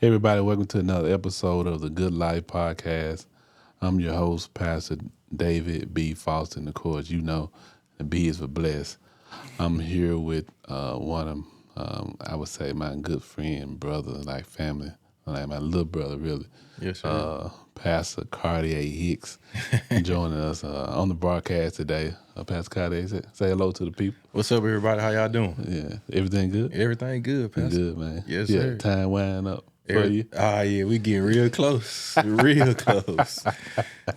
Hey everybody, welcome to another episode of the Good Life Podcast. I'm your host, Pastor David B. Faustin. Of course, you know, the B is for blessed. I'm here with one of, I would say, my good friend, brother, like family, like my little brother, really. Yes, sir. Pastor Cartier Hicks joining us on the broadcast today. Pastor Cartier, say hello to the people. What's up, everybody? How y'all doing? Yeah, everything good? Everything good, Pastor. Good, man. Yes, yeah, sir. Time winding up for you. Yeah, we getting real close. Real close.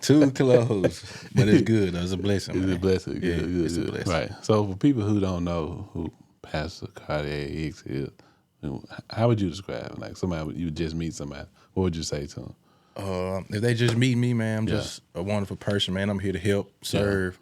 Too close. But it's good. It's a blessing, man. It's a blessing. Yeah, Good, it's a blessing. Right. So for people who don't know who Pastor Cartier Hicks is, how would you describe him? Like somebody, you would just meet somebody. What would you say to him? If they just meet me, man, I'm just a wonderful person, man. I'm here to help, serve,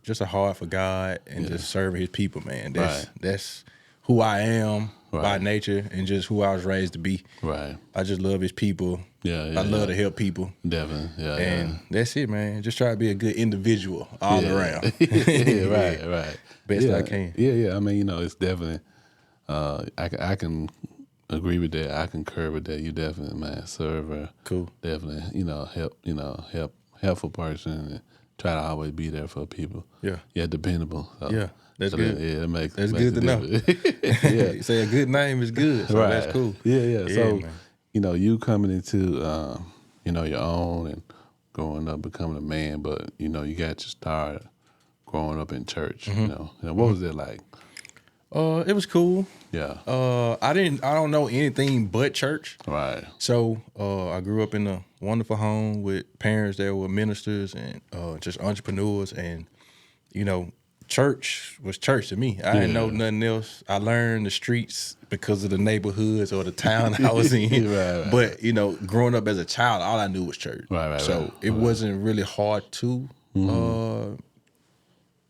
just a heart for God and just serving his people, man. That's who I am by nature and just who I was raised to be. Right. I just love his people. I love to help people. Definitely. And that's it, man. Just try to be a good individual all around. Right. Best I can. Yeah. I mean, it's definitely, I can agree with that. I concur with that. You definitely, man, server. Cool. Definitely, helpful person and try to always be there for people. Yeah, dependable. So, that's good. That's good to know. Yeah. You say a good name is good, so that's cool. Yeah. So, man. You coming into, your own and growing up, becoming a man, but, you got your start growing up in church, what was it like? It was cool. Yeah. I don't know anything but church. Right. So, I grew up in a wonderful home with parents that were ministers and just entrepreneurs, and church was church to me. I didn't know nothing else. I learned the streets because of the neighborhoods or the town I was in. Right. But growing up as a child, all I knew was church. Right. So it wasn't really hard to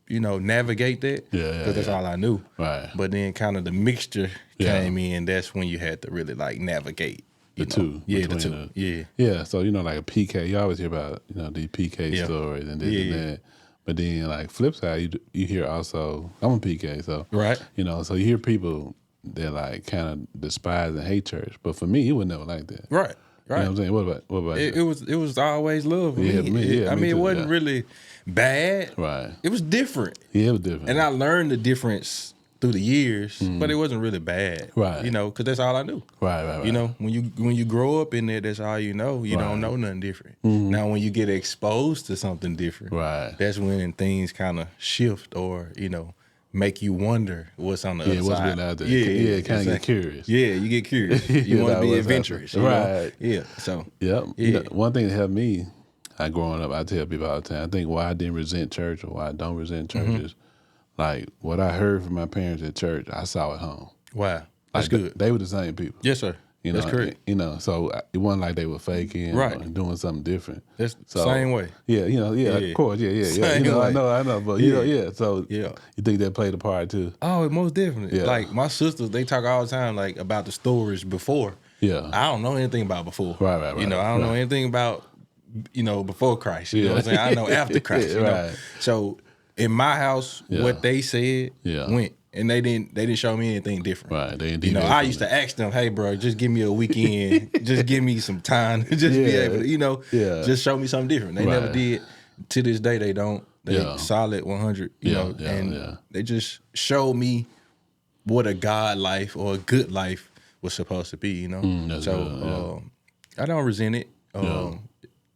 navigate that. Because that's all I knew. Right. But then kind of the mixture came in. That's when you had to really like navigate. The two. Yeah, the two. Yeah. So, like a PK, you always hear about, these PK stories and this and that. But then, like, flip side, you hear also, I'm a PK, so. Right. So you hear people that, like, kind of despise and hate church. But for me, it was never like that. Right. You know what I'm saying? What about you? It was always love for me. I mean, it wasn't really bad. Right. It was different. Yeah, it was different. And I learned the difference through the years, but it wasn't really bad. Right. Because that's all I knew. Right. When you grow up in there, that's all you know. You don't know nothing different. Now, when you get exposed to something different, that's when things kind of shift or, make you wonder what's on the other what's side. Really out there. Kind of get curious. Yeah, you get curious. You want to be adventurous. Right. Yeah. So. Yep. One thing that helped me, growing up, I tell people all the time, I think why I didn't resent church or why I don't resent church is, like, what I heard from my parents at church, I saw at home. Wow. That's like, good. They were the same people. Yes, sir. That's correct. So it wasn't like they were faking or doing something different. That's the same way. Yeah, of course. Yeah. Same way. I know. But, So you think that played a part too? Oh, most definitely. Yeah. Like, my sisters, they talk all the time, like, about the stories before. Yeah. I don't know anything about before. Right. I don't know anything about, before Christ. You know what I'm saying? I know after Christ. Right. So in my house, what they said went. And they didn't show me anything different. Right. They didn't I used to ask them, hey, bro, just give me a weekend. Just give me some time to just be able to, just show me something different. They never did. To this day, they don't. They solid 100, and they just showed me what a God life or a good life was supposed to be, So I don't resent it.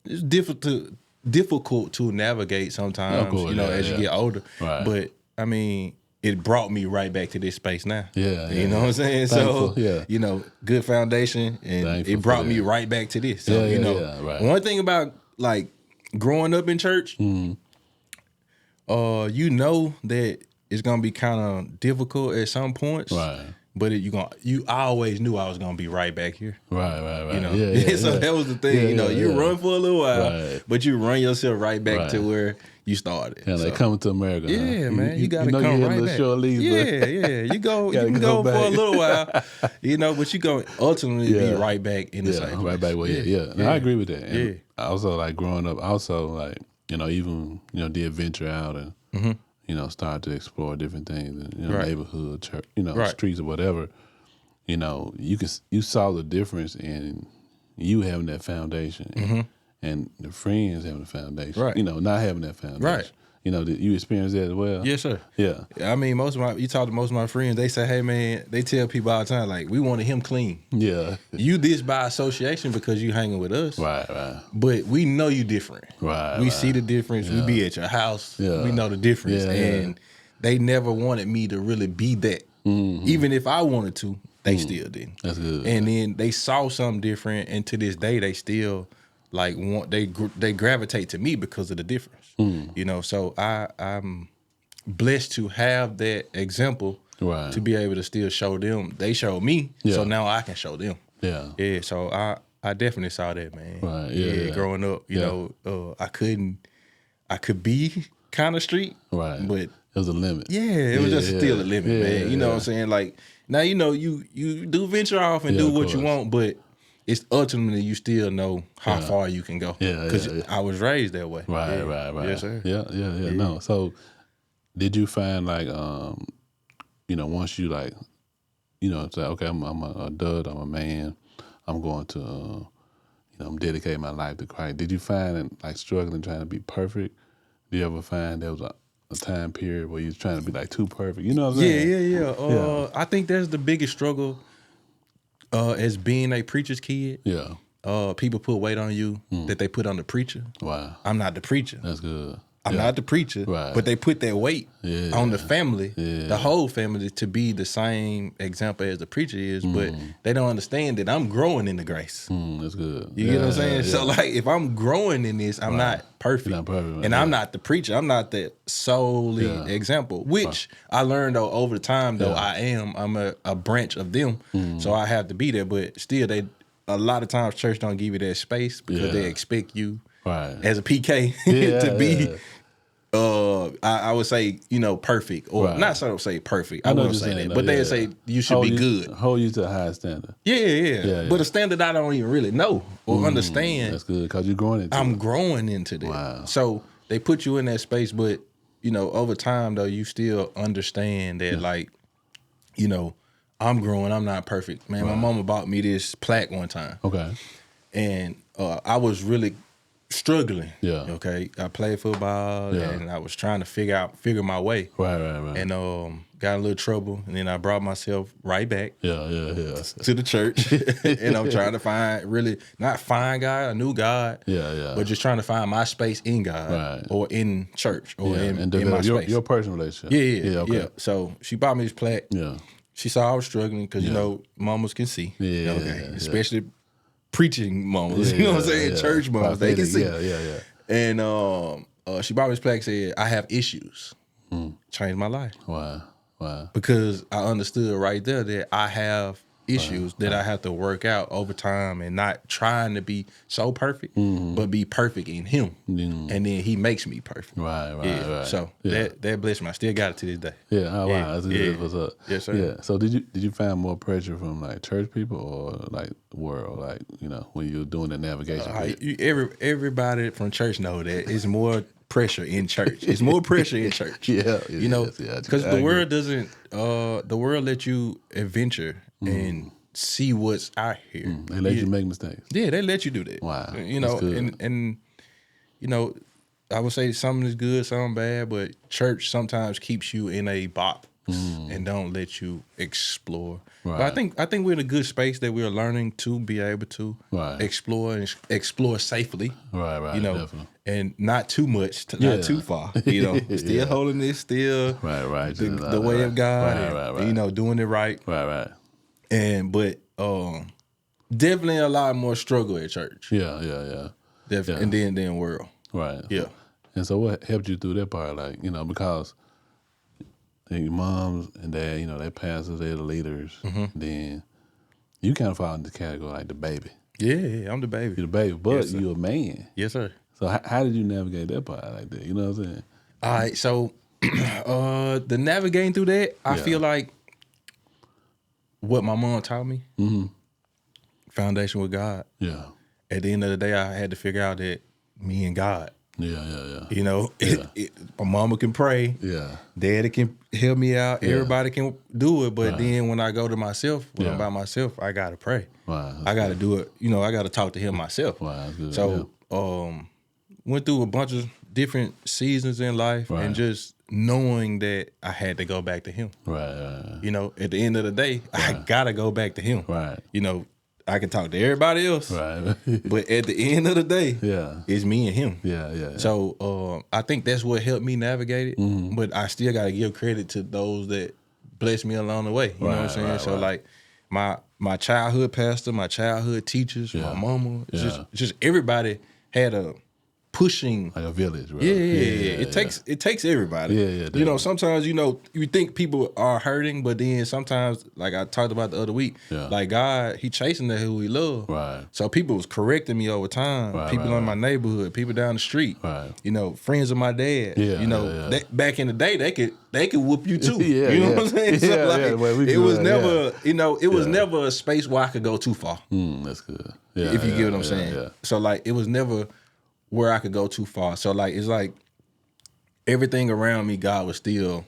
It's difficult to navigate sometimes, as you get older. Right. But, I mean, it brought me right back to this space now. You know what I'm saying? Thankful, So, good foundation, and Thankful it brought me right back to this. So, right. One thing about, like, growing up in church, that it's going to be kind of difficult at some points. Right. But you always knew I was gonna be right back here. Right. So that was the thing. You run for a little while, but you run yourself right back to where you started. Yeah, like coming to America. Yeah, huh? man, you gotta come right back. Short leave, You can go for a little while, but you go ultimately be right back in the same place. Right back where I agree with that. And also, like growing up, even the adventure out and start to explore different things in neighborhood, church, streets or whatever. you know, you saw the difference in you having that foundation and the friends having the foundation. Right. You know, not having that foundation. Right. You know, did you experience that as well? Yes, sir. Yeah. I mean, you talk to most of my friends, they say, hey, man, they tell people all the time, like, we wanted him clean. Yeah. You this by association because you hanging with us. Right. But we know you different. Right. We see the difference. Yeah. We be at your house. Yeah. We know the difference. Yeah, and they never wanted me to really be that. Even if I wanted to, they still didn't. That's good. And then they saw something different, and to this day, they still like they gravitate to me because of the difference. You know, so I'm blessed to have that example to be able to still show them. They showed me, so now I can show them. Yeah. So I definitely saw that, man. Right. Yeah. Growing up, you know, I could be kind of street, right? But it was a limit. Yeah, it was just still a limit, man. You know what I'm saying? Like now, you know, you do venture off and do what you want, but it's ultimately you still know how far you can go. Because I was raised that way. Right. Yes, sir. Yeah. No. So, did you find like, you know, once you like, you know, say, okay, I'm a adult, I'm a man, I'm going to, you know, I'm dedicating my life to Christ. Did you find like struggling trying to be perfect? Do you ever find there was a time period where you was trying to be like too perfect? You know what I'm saying? Yeah. I think that's the biggest struggle as being a preacher's kid. Yeah. People put weight on you that they put on the preacher. Wow. I'm not the preacher. That's good. I'm not the preacher, but they put that weight on the family, the whole family, to be the same example as the preacher is, but they don't understand that I'm growing in the grace. That's good. You get what I'm saying? So like, if I'm growing in this, I'm not perfect. You're not perfect, and I'm not the preacher. I'm not that solely example, which I learned though over the time though I'm a branch of them. So I have to be there, but still a lot of times church don't give you that space because they expect you as a PK to be I would say, you know, perfect, or not so to say perfect. I wouldn't say that, but they'd say you should be good. Hold you to a high standard. Yeah. But a standard I don't even really know or understand. That's good because you're growing into I'm growing into that. Wow. So they put you in that space, but you know, over time though, you still understand that like, you know, I'm growing. I'm not perfect, man. My mama bought me this plaque one time. Okay. And I was really struggling. Yeah. Okay. I played football and I was trying to figure my way. Right. And got in a little trouble, and then I brought myself right back. To the church. And I'm trying to not find God, I knew God. But just trying to find my space in God or in church or in my space. Your personal relationship. Yeah. So she bought me this plaque. She saw I was struggling because you know mamas can see. Especially preaching mamas, you know what I'm saying? Church mamas, they can see. And she bought me this plaque, said, I have issues. Changed my life. Wow. Because I understood right there that I have issues that I have to work out over time, and not trying to be so perfect, but be perfect in him. And then he makes me perfect. Right. So that blessed me. I still got it to this day. Wow. That's good. What's up? Yes, sir. Yeah. So did you find more pressure from like church people or like the world, like, you know, when you're doing the navigation? Everybody from church know that it's more pressure in church. It's more pressure in church. You know, because the world doesn't. The world let you adventure and see what's out here. They let you make mistakes. Yeah, they let you do that. Wow. You know, and you know, I would say something is good, something bad, but church sometimes keeps you in a box and don't let you explore. But I think we're in a good space that we're learning to be able to explore and explore safely. Right. You know, definitely. And not too much, not too far. You know, still holding this, still the way of God, and, you know, doing it right. Right. But definitely a lot more struggle at church. Yeah. Definitely, and then world. Right. Yeah. And so what helped you through that part? Like, you know, because your moms and dad, you know, they pastors, they're the leaders. Then you kind of fall into the category like the baby. Yeah, I'm the baby. You're the baby, but you're a man. Yes, sir. So how did you navigate that part like that? You know what I'm saying? All right, so the navigating through that, I feel like what my mom taught me, foundation with God. Yeah. At the end of the day, I had to figure out that me and God You know, my mama can pray. Yeah. Daddy can help me out. Everybody can do it. But then when I go to myself, when I'm by myself, I got to pray. Wow. I got to do it. You know, I got to talk to him myself. Wow, that's good. So, went through a bunch of different seasons in life and just knowing that I had to go back to him. Right. You know, at the end of the day, I got to go back to him. Right. You know, I can talk to everybody else. Right. But at the end of the day, it's me and him. Yeah. So I think that's what helped me navigate it. But I still got to give credit to those that blessed me along the way. You know what I'm saying? So like my childhood pastor, my childhood teachers, my mama, just everybody had a pushing, like a village, right? It takes everybody. You know, sometimes you think people are hurting, but then sometimes, like I talked about the other week, like God, He chasing that who He love. Right. So people was correcting me over time. People in my neighborhood, people down the street. Right. You know, friends of my dad. You know, back in the day, they could whoop you too. You know what I'm saying? So like, it was never, it was never a space where I could go too far. That's good. If you get what I'm saying. So like, it was never where I could go too far. So like, it's like everything around me, God was still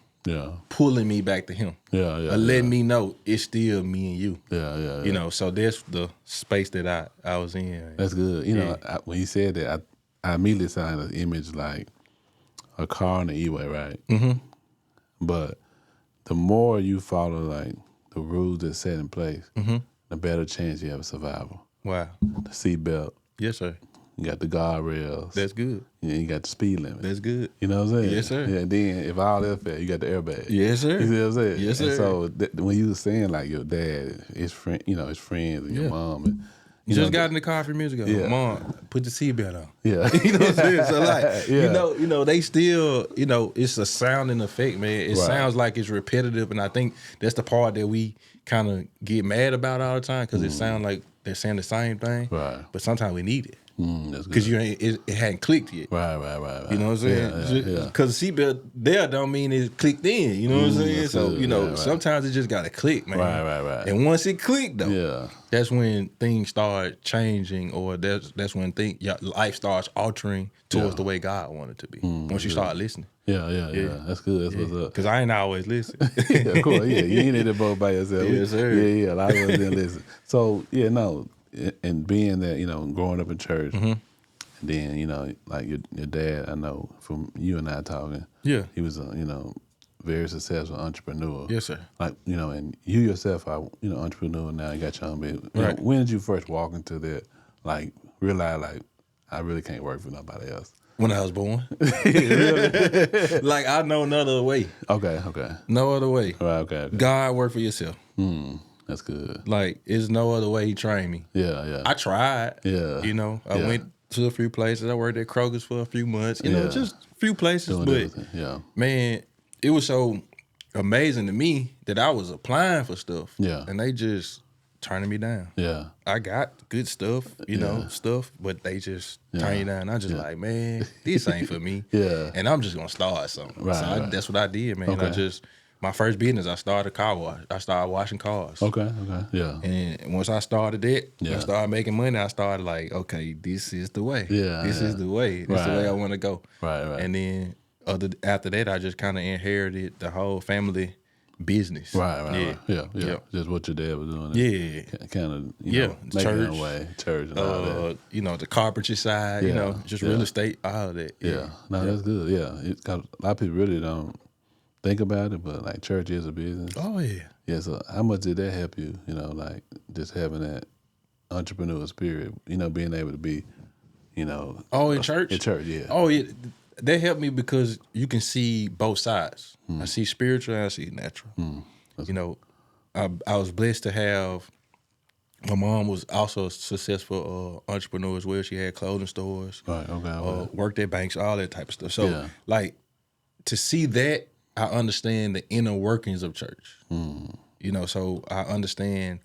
pulling me back to Him. Letting me know it's still me and you. You know, so that's the space that I was in. That's good. You know, when you said that, I immediately saw an image like a car on the E-way, right? Mm-hmm. But the more you follow like the rules that's set in place, the better chance you have of survival. Wow. The seatbelt. Yes, sir. You got the guardrails. That's good. You got the speed limit. That's good. You know what I'm saying? Yes, sir. Yeah, and then if all else fails, you got the airbag. Yes, sir. You see what I'm saying? Yes, sir. And so when you were saying like your dad, his friends, and your mom, and you just got in the car a few minutes ago. Mom, put the seatbelt on. Yeah. You know what I'm saying? So like, you know, they still, it's a sounding effect, man. It sounds like it's repetitive, and I think that's the part that we kind of get mad about all the time because it sounds like they're saying the same thing. Right. But sometimes we need it. Because it hadn't clicked yet. Right. You know what I'm saying? Because the seatbelt there don't mean it's clicked in. You know what I'm saying? So, sometimes it just got to click, man. Right. And once it clicked, though, that's when things start changing, or that's when your life starts altering towards the way God wanted it to be. Once you start listening. Yeah. That's good. That's what's up. Because I ain't always listen. Of course. You ain't in the boat by yourself. Yes, sir. Yeah. A lot of us didn't listen. So, and being that, growing up in church, and then, like your dad, I know from you and I talking, he was a, very successful entrepreneur. Yes, sir. Like, and you yourself are, entrepreneur now, you got your own business. Right. When did you first walk into that, like, realize, like, I really can't work for nobody else? When I was born. Like, I know no other way. Okay. No other way. Right, okay. God, work for yourself. That's good. Like, there's no other way He trained me. Yeah. I tried. Yeah. I went to a few places. I worked at Kroger's for a few months. Just a few places. But, man, it was so amazing to me that I was applying for stuff. Yeah. And they just turning me down. Yeah. I got good stuff, stuff, but they just turn you down. I just like, man, this ain't for me. And I'm just going to start something. Right, so that's what I did, man. Okay. My first business, I started a car wash. I started washing cars. Okay, yeah. And once I started that, I started making money. I started like, okay, this is the way. This is the way. This is the way I want to go. Right. And then after that, I just kind of inherited the whole family business. Right. Yeah. Just what your dad was doing. Yeah. Kind of, making church, it way, church and all that. The carpentry side, just real estate, all of that. Yeah. No, that's good. Yeah. A lot of people really don't think about it, but like church is a business. Oh, yeah. Yeah, so how much did that help you, like just having that entrepreneur spirit, being able to be, Oh, in church? In church, yeah. Oh, yeah. That helped me because you can see both sides. I see spiritual and I see natural. I was blessed to have, my mom was also a successful entrepreneur as well. She had clothing stores. Right, okay. Worked at banks, all that type of stuff. So, like, to see that, I understand the inner workings of church. So I understand,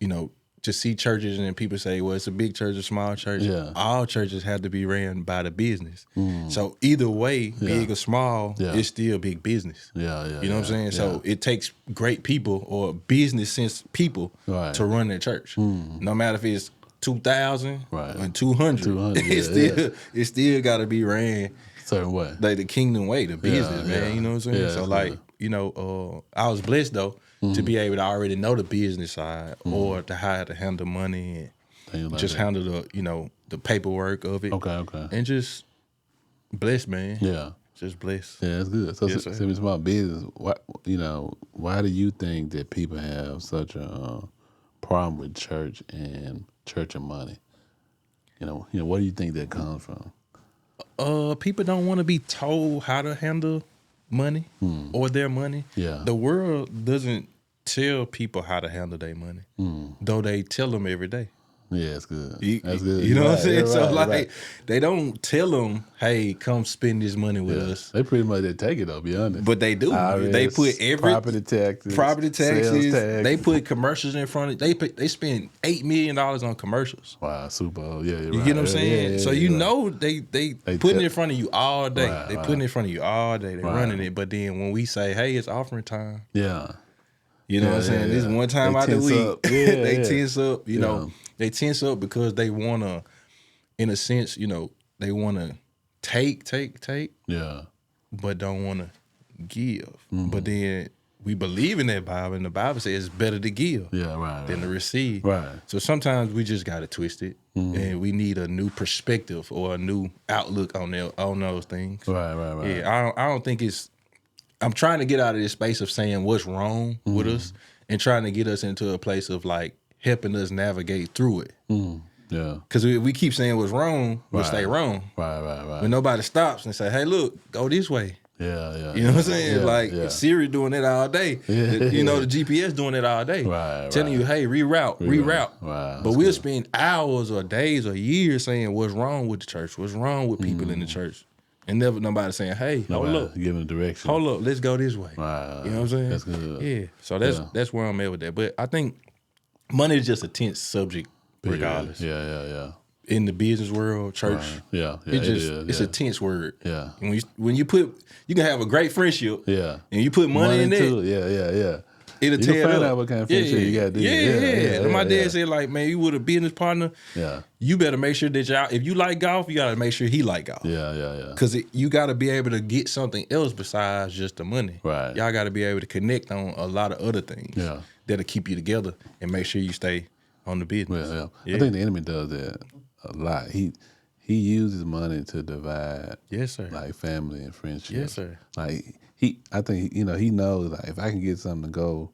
to see churches and people say, well, it's a big church, a small church. Yeah. All churches have to be ran by the business. So either way, big or small, it's still big business. Yeah. You know what I'm saying? So it takes great people or business sense people to run their church. No matter if it's 2000 right. and 200. 200, it still got to be ran certain way, like the kingdom way, the business, man. You know what I'm saying? So like, good. you know, I was blessed though to be able to already know the business side or to how to handle money and like just that. handle the, you know, the paperwork of it. Okay. And just blessed, man. Yeah. Just blessed. Yeah, that's good. So, Yes, since it's about business, why do you think that people have such a problem with church and money? You know, what do you think that comes from? People don't want to be told how to handle money or their money. Yeah. The world doesn't tell people how to handle their money, though they tell them every day. Yeah, that's good. That's good. You know what I'm saying? Right, So like, right. they don't tell them, "Hey, come spend this money with us." They pretty much take it though. Be honest, but they do. IRS, they put property taxes, taxes. Tax. They put commercials in front of. They spend $8 million on commercials. Wow, super. Yeah, you get what I'm saying? Yeah, so you know they putting it in front of you all day. Right, they putting it in front of you all day. They running it. But then when we say, "Hey, it's offering time," yeah. You know what I'm saying? This one time out the week, they tense up. You know, they tense up because they want to, in a sense, you know, they want to take. Yeah. But don't want to give. But then we believe in that Bible, and the Bible says it's better to give than to receive. Right. So sometimes we just got to twist it, and we need a new perspective or a new outlook on those things. Right. Yeah, I don't think it's. I'm trying to get out of this space of saying what's wrong with us and trying to get us into a place of like helping us navigate through it. Yeah. Because we keep saying what's wrong, we'll stay wrong. Right. When nobody stops and say, "Hey, look, go this way." Yeah. You know what I'm saying? Siri doing it all day. You know, the GPS doing it all day. Telling you, "Hey, reroute." Wow, but we'll spend hours or days or years saying what's wrong with the church, what's wrong with people in the church. And never nobody saying, "Hey, hold up, giving a direction. Hold up, let's go this way." Wow. You know what I'm saying? That's good. Yeah. So that's where I'm at with that. But I think money is just a tense subject, regardless. Yeah. In the business world, church, it's a tense word. Yeah. And when you can have a great friendship. Yeah. And you put money in it. Yeah. It'll tear find up. out what kind of friendship you got to do. Yeah. My dad said, like, man, you with a business partner, you better make sure that if you like golf, you got to make sure he like golf. Yeah. Because you got to be able to get something else besides just the money. Right. Y'all got to be able to connect on a lot of other things that'll keep you together and make sure you stay on the business. Yeah. I think the enemy does that a lot. He uses money to divide, yes, sir, like family and friendship. Yes, sir. Like I think he knows, like, if I can get something to go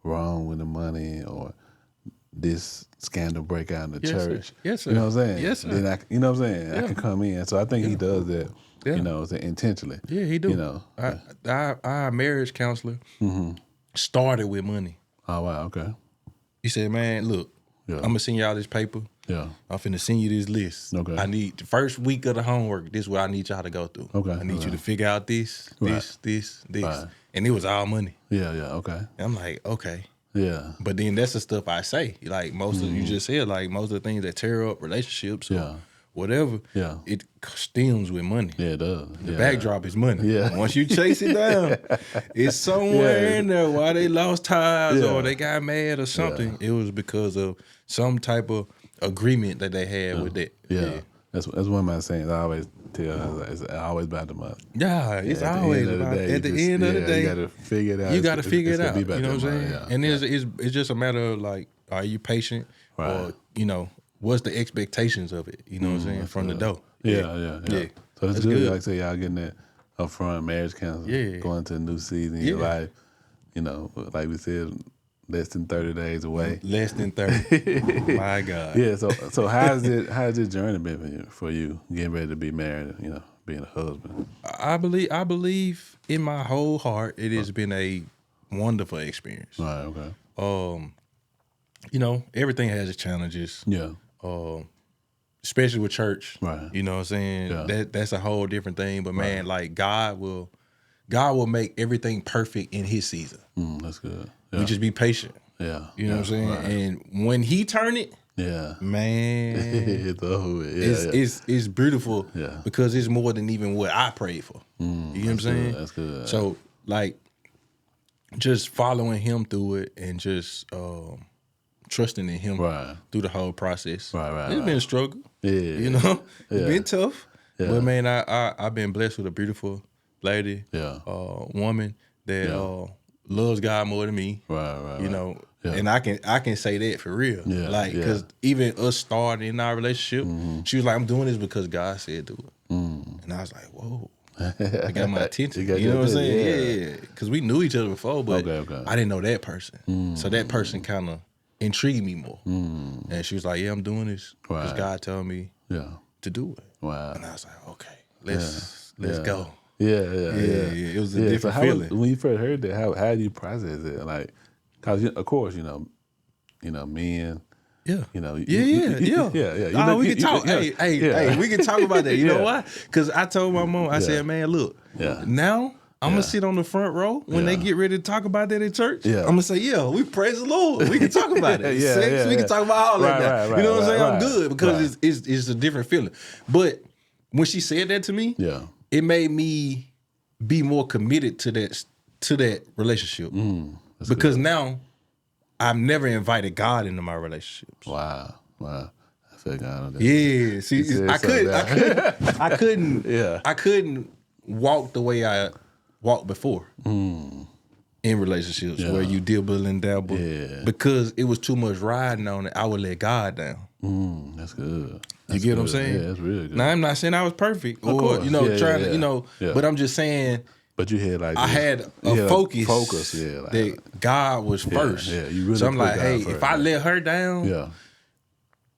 wrong with the money or this scandal break out in the church, sir. Yes, sir. You know what I'm saying? Yes, sir. Then you know what I'm saying? I can come in. So I think he does that. Yeah. You know, intentionally. Yeah, he do. You know, our marriage counselor started with money. Oh wow, okay. He said, "Man, look, I'm gonna send y'all this paper. Yeah. I'm finna send you this list. Okay. I need the first week of the homework. This is what I need y'all to go through. Okay. I need you to figure out this. Right. And it was all money. Yeah, okay. And I'm like, okay. Yeah. But then that's the stuff I say. Like most of you just said, like most of the things that tear up relationships or whatever, it stems with money. Yeah, it does. The backdrop is money. Yeah. Once you chase it down, it's somewhere in there why they lost ties or they got mad or something. It was because of some type of agreement that they had with that. Yeah. That's one of my sayings. I always tell her, it's always about the money. Yeah, it's always about it. At the end of the day, you got to figure it out. You got to figure it out. You know what I'm saying? Yeah. And it's just a matter of like, are you patient or, you know, what's the expectations of it? You know what I'm saying? From the door. Yeah. So it's good. Like I say, y'all getting that upfront marriage counseling, going to a new season in your life. You know, like we said, less than 30 days away. Less than 30. My God. Yeah. So how's this journey been for you getting ready to be married? You know, being a husband. I believe in my whole heart it has been a wonderful experience. Right. Okay. You know, everything has its challenges. Yeah. Especially with church. Right. You know what I'm saying? Yeah. That's a whole different thing. But man, like God will make everything perfect in His season. That's good. Yeah. We just be patient. Yeah. You know what I'm saying? Right. And when He turn it, man, it's beautiful. Yeah. Because it's more than even what I prayed for. You know what I'm saying? That's good. So like, just following Him through it and just trusting in him through the whole process. It's been a struggle. Yeah. You know, it's been tough. Yeah. But man, I've been blessed with a beautiful lady, woman that loves God more than me. You know, and I can say that for real. Like, because even us starting in our relationship, she was like, I'm doing this because God said do it. And I was like, whoa. It got my attention. You know what I'm saying? Yeah. Because we knew each other before, but I didn't know that person. So that person kind of intrigued me more. And she was like, yeah, I'm doing this because God told me to do it. Wow. And I was like, okay, let's go. Yeah. It was a different feeling. When you first heard that, how did you process it? Like, because of course, you know, men. Yeah. You know. We can talk. Hey, we can talk about that. You know why? Because I told my mom, I said, man, look, now I'm going to sit on the front row when they get ready to talk about that in church. I'm going to say, we praise the Lord. We can talk about it. Sex, we can talk about all that now. You know what I'm saying? I'm good because it's a different feeling. But when she said that to me, it made me be more committed to that relationship. Because now I've never invited God into my relationships. Wow. I feel God on that. Yeah. See, I couldn't walk the way I walked before in relationships where you dibble and dabble because it was too much riding on it. I would let God down. That's good. You get what I'm saying? Yeah, that's really good. Now I'm not saying I was perfect or trying to, but I'm just saying. But you had I had a focus that God was first. You really so I'm like, hey, first, if I let her down,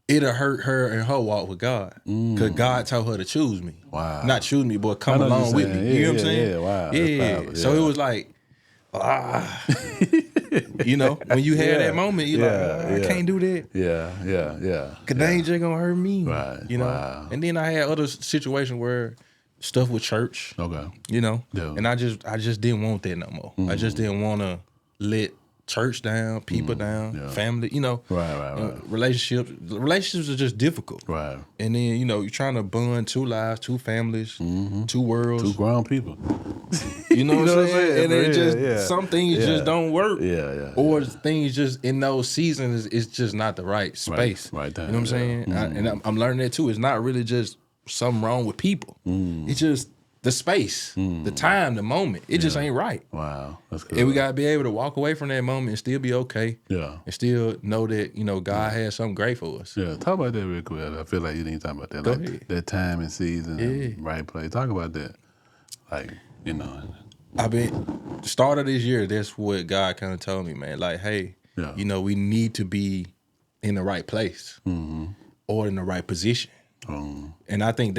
it'll hurt her and her walk with God. Because God told her to choose me. Wow. Not choose me, but come along with me. You know what I'm saying? Yeah, wow. Yeah. So it was like, you know, when you had that moment, you're like, I can't do that. Yeah. Because they ain't just going to hurt me. Right. You know? And then I had other situations where stuff with church. Okay. You know? Yeah. And I just didn't want that no more. I just didn't want to let church down, people down, family, you know. Right. Relationships are just difficult. Right. And then, you know, you're trying to bond two lives, two families, two worlds. Two grown people. You know what I'm saying? And it just, some things just don't work. Yeah. Or things just in those seasons, it's just not the right space. Right. You know what I'm saying? And I'm learning that too. It's not really just something wrong with people. It's just the space, the time, the moment. It just ain't right. Wow. That's good. And we got to be able to walk away from that moment and still be okay. Yeah. And still know that, you know, God has something great for us. Yeah. Talk about that real quick. I feel like you need to talk about that. Go ahead. That time and season and right place. Talk about that. Like, you know. The start of this year, that's what God kind of told me, man. Like, hey, you know, we need to be in the right place or in the right position. And I think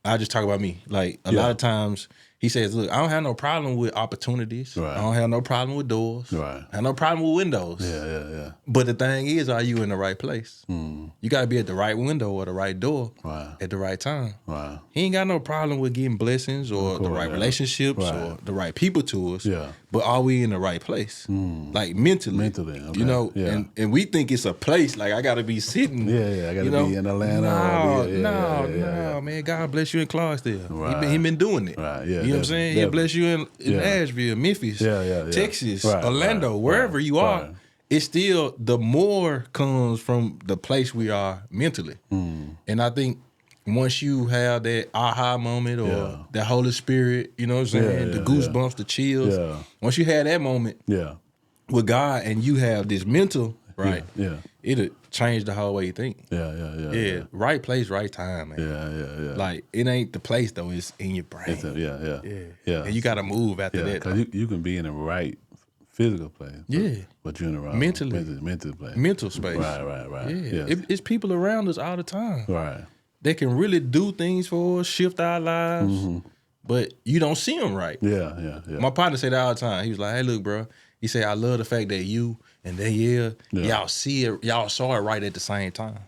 I just talk about me. Like a lot of times he says, look, I don't have no problem with opportunities. Right. I don't have no problem with doors. Right. I have no problem with windows. Yeah. But the thing is, are you in the right place? You got to be at the right window or the right door at the right time. Wow. He ain't got no problem with getting blessings or the right relationships or the right people to us. Yeah. But are we in the right place? Like mentally. Okay. You know, and we think it's a place. Like I got to be sitting. I got to be in Atlanta. No, man. God bless you in Clarksdale. Right. He been doing it. Right. Yeah. You know what I'm saying? He'll bless you in Nashville, Memphis, Texas, Orlando, wherever you are. It's still, the more comes from the place we are mentally. And I think once you have that aha moment or that Holy Spirit, you know what I'm saying? The goosebumps, the chills. Once you have that moment with God and you have this mental, it'll change the whole way you think. Yeah. Right place, right time, man. Yeah. Like, it ain't the place, though. It's in your brain. Yeah. And you got to move after that. Because you can be in the right physical place. But you're in the wrong mental place. Mental space. Right. Yeah. It's people around us all the time. Right. They can really do things for us, shift our lives, but you don't see them right. Yeah. My partner said that all the time. He was like, hey, look, bro. He said, I love the fact that you and Danielle, y'all see it, y'all saw it right at the same time.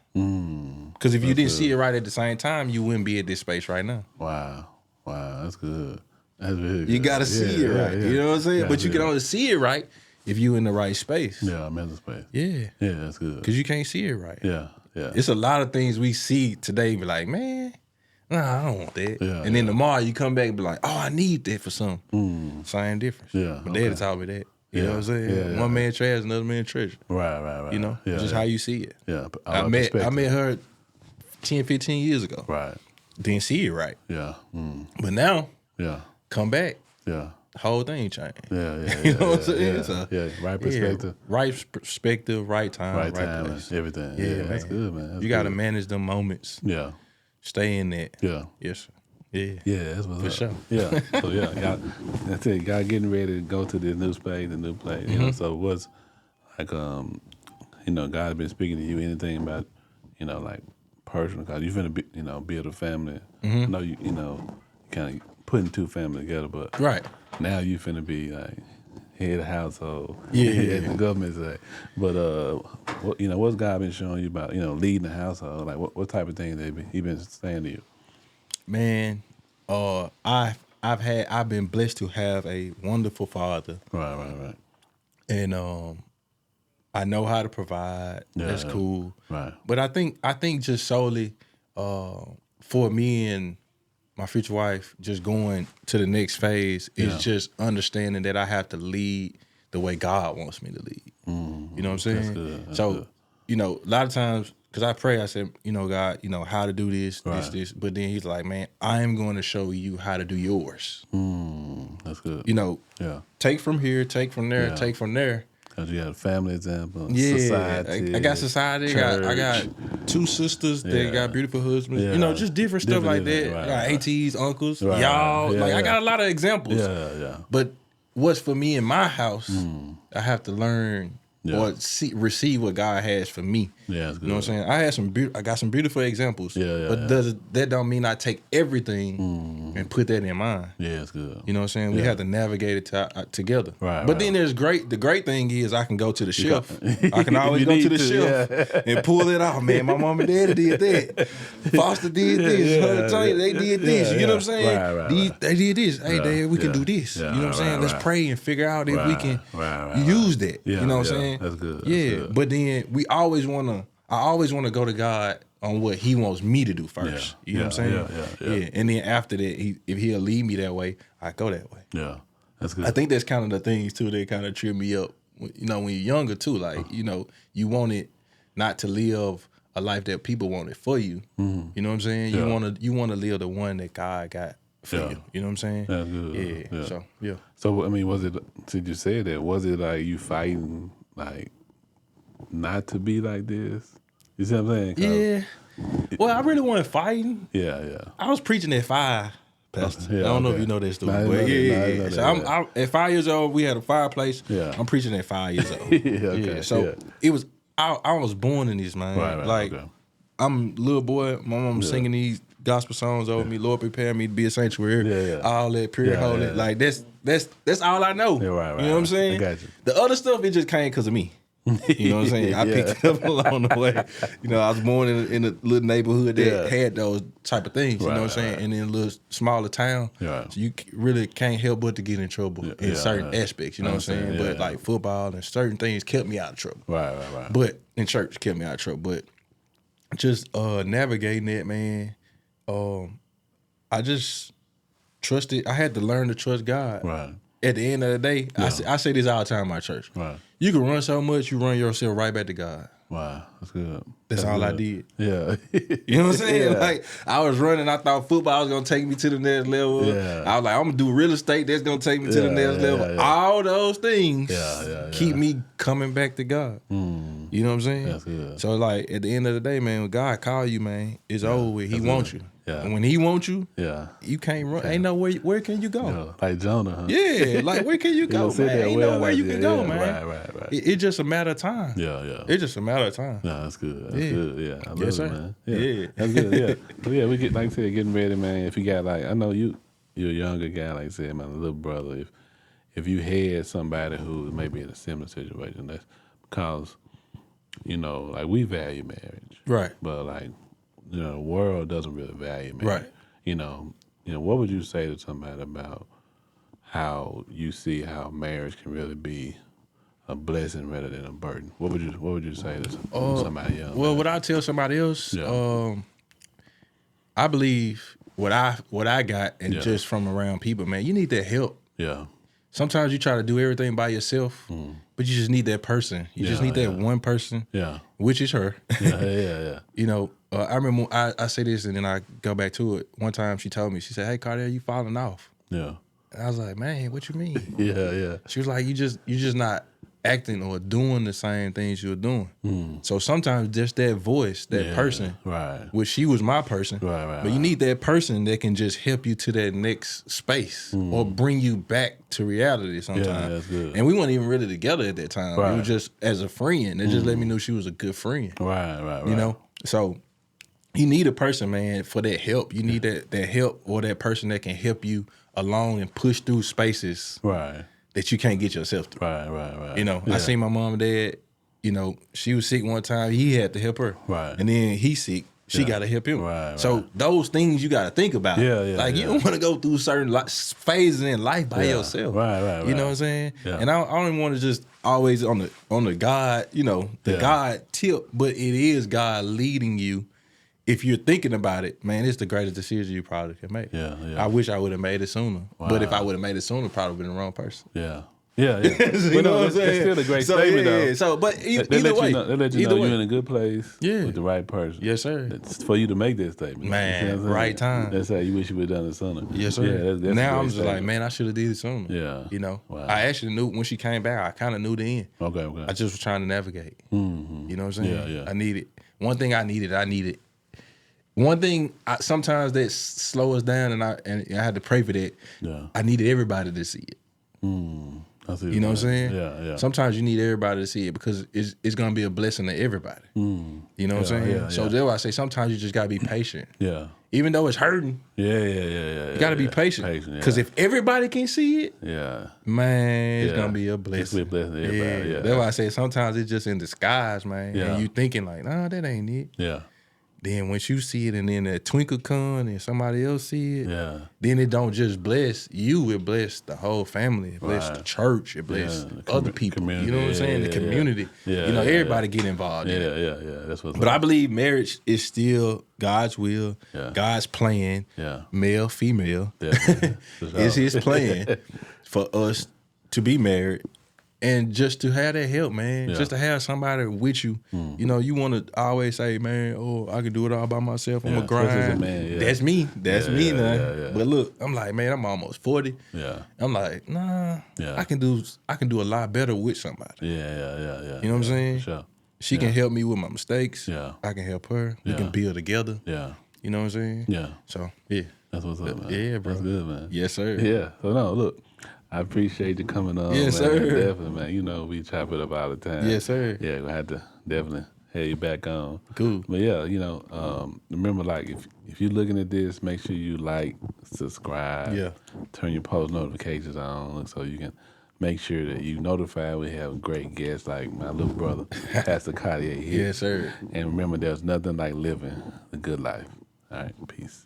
Because if you didn't see it right at the same time, you wouldn't be at this space right now. Wow, that's good. That's really good. You got to see it right. You know what I'm saying? But you can only see it right if you in the right space. Yeah, mental space. Yeah, that's good. Because you can't see it right. Yeah. It's a lot of things we see today be like, man, nah, I don't want that. And then tomorrow you come back and be like, oh, I need that for something. Same difference. Yeah. But Daddy taught me that. You know what I'm saying? One man trash, another man treasure. Right. You know, just how you see it. Yeah, I met her 10, 15 years ago. Right. Didn't see it right. Yeah. But now, yeah, come back. Yeah. Whole thing changed. Yeah. You know what I'm saying? Right perspective. Right perspective, right time, right place. Everything. Yeah, that's good, man. You got to manage them moments. Yeah. Stay in that. Yeah. Yes, sir. Yeah. Yeah, that's what's For up. sure. Yeah. So that's it. Y'all getting ready to go to the new place, You know, so what's like you know, God been speaking to you anything about, you know, like personal, cause you finna be, you know, build a family. I know you know, kind of putting two families together, but now you finna be like head of household. Yeah. The government say. But what, you know, what's God been showing you about, you know, leading the household? Like what type of things he been saying to you? Man, I've been blessed to have a wonderful father. Right. And I know how to provide. That's cool. Right. But I think just solely for me and my future wife just going to the next phase is just understanding that I have to lead the way God wants me to lead. You know what I'm saying? That's good. That's so, good. you know, a lot of times, because I pray, I said, you know, God, you know, how to do this, this. But then he's like, man, I am going to show you how to do yours. That's good. You know, take from here, take from there, Yeah. take from there. Because you got a family example, Yeah, society. I got society. I got two sisters that got beautiful husbands. You know, just different stuff like that. I got aunties, uncles, y'all. Like I got a lot of examples. Yeah. But what's for me in my house, I have to learn or receive what God has for me. Yeah, that's good. You know what I'm saying? I got some beautiful examples. But that don't mean I take everything and put that in mine. Yeah, it's good. You know what I'm saying? We have to navigate it together. Right. Then there's the great thing is I can go to the shelf. I can always go to the shelf and pull it off. Man, my mom and daddy did that. Foster did this. They did this. You know what I'm saying? Right. They did this. Hey, Dad, we can do this. You know what I'm saying? Let's pray and figure out if we can use that. You know what I'm saying? That's good. Good. But then I always want to go to God on what he wants me to do first. You know what I'm saying? Yeah. And then after that, if he'll lead me that way, I go that way. Yeah. That's good. I think that's kind of the things too that kind of trip me up. You know, when you're younger too, like, you know, you want it not to live a life that people want it for you. You know what I'm saying? You want to live the one that God got for you. You know what I'm saying? That's good. Yeah. So I mean, was it? Since you said that, was it like you fighting like not to be like this? You see what I'm saying? Yeah. Well, I really wasn't fighting. Yeah. I was preaching at 5, Pastor. Yeah, I don't know if you know that story. But So I'm at 5 years old, we had a fireplace. Yeah. I'm preaching at 5 years old. Okay. It was I was born in this, man. Right. I'm a little boy. My mom singing these gospel songs over me. Lord, prepare me to be a sanctuary. All that pure holy. Like that's all I know. Right. You know what I'm saying? I got you. The other stuff, it just came because of me. You know what I'm saying? I picked it up along the way. You know, I was born in a little neighborhood that had those type of things. You know what I'm saying? And in a little smaller town, so you really can't help but to get in trouble in certain aspects. You know what I'm saying? But like football and certain things kept me out of trouble. Right. But in church kept me out of trouble. But just navigating it, man. I just trusted. I had to learn to trust God. Right. At the end of the day, I say this all the time in my church. Right. You can run so much, you run yourself right back to God. Wow, that's good. That's all I did. Yeah. You know what I'm saying? Like, I was running, I thought football was going to take me to the next level. Yeah. I was like, I'm going to do real estate, that's going to take me to the next level. Yeah. All those things keep Yeah. me coming back to God. You know what I'm saying? That's good. So, like, at the end of the day, man, when God call you, man, it's over with. He wants you. Yeah. And when he wants you, you can't run. Ain't no where can you go? Yeah. Like Jonah, huh? Yeah, like where can you go, man? Ain't no where you can go, man. Right. It's just a matter of time. Yeah. It's just a matter of time. No, that's good. That's good. Yeah. I love Yes, it, sir. man. Yeah. That's good. Yeah. So we get, like I said, getting ready, man. If you got like, I know you're a younger guy, like I said, my little brother. If you had somebody who may be in a similar situation, that's because, you know, like we value marriage. Right. But like, you know, the world doesn't really value marriage. Right. You know, what would you say to somebody about how you see how marriage can really be a blessing rather than a burden? What would you say to somebody else? Well, what I tell somebody else, I believe what I got, and just from around people, man, you need that help. Yeah. sometimes you try to do everything by yourself, but you just need that person. You just need that one person, which is her. You know, I remember I say this and then I go back to it. One time she told me, she said, "Hey, Cartier, you falling off." Yeah. And I was like, "Man, what you mean?" Yeah. She was like, "You just not acting or doing the same things you were doing." So sometimes just that voice, that person, which she was my person, but you need that person that can just help you to that next space or bring you back to reality sometimes. Yeah, that's good. And we weren't even really together at that time. It was just as a friend. It just let me know she was a good friend. Right. You know? So you need a person, man, for that help. You need that help or that person that can help you along and push through spaces that you can't get yourself through. Right. You know, I seen my mom and dad, you know, she was sick one time. He had to help her. And then he sick. She got to help him. So those things you got to think about. Like you don't want to go through certain phases in life by yourself. You know what I'm saying? And I don't even want to just always on the God, you know, the God tip, but it is God leading you. If you're thinking about it, man, it's the greatest decision you probably can make. I wish I would have made it sooner. But if I would have made it sooner, probably been the wrong person. Yeah. You know what I'm saying? It's still a great statement, though. So, but either way. They let you know you're in a good place with the right person. Yes, sir. It's for you to make that statement. Man, you know right time. That's how you wish you would have done it sooner. Yes, sir. Yeah, that's now I'm just like, man, I should have did it sooner. Yeah. You know? I actually knew when she came back, I kind of knew the end. Okay. I just was trying to navigate. You know what I'm saying? Yeah. I needed. One thing I needed. One thing sometimes that slow us down, and I had to pray for that. I needed everybody to see it. You know what I'm saying? Yeah. Sometimes you need everybody to see it because it's gonna be a blessing to everybody. You know what I'm saying? So that's why I say sometimes you just gotta be patient. Even though it's hurting. You gotta be patient. Because if everybody can see it, man, it's gonna be a blessing. It's a blessing to everybody. That's why I say sometimes it's just in disguise, man. And you thinking like, nah, that ain't it. Then once you see it and then that twinkle come and somebody else see it, then it don't just bless you, it bless the whole family, it bless the church, it bless other people. Community. You know what I'm saying? The community. You know, everybody get involved in it. Yeah. That's what's But I believe marriage is still God's will, God's plan, male, female. It's his plan for us to be married. And just to have that help, man, just to have somebody with you. You know, you want to always say, man, oh, I can do it all by myself. I'm a grind. That's me. That's me now. But look, I'm like, man, I'm almost 40. I'm like, nah, I can do a lot better with somebody. You know what I'm saying? Sure. She can help me with my mistakes. I can help her. We can build together. You know what I'm saying? So, That's what's up, man. Yeah, bro. That's good, man. Yes, sir. Yeah. So, no, look. I appreciate you coming on. Yes, man. sir. Definitely, man. You know, we chop it up all the time. Yes, sir. Yeah, we'll have to definitely have you back on. Cool. But yeah, you know, remember, like, if you're looking at this, make sure you like, subscribe, turn your post notifications on so you can make sure that you notify we have great guests like my little brother, Pastor Cartier Hicks. Yes, sir. And remember, there's nothing like living a good life. All right, peace.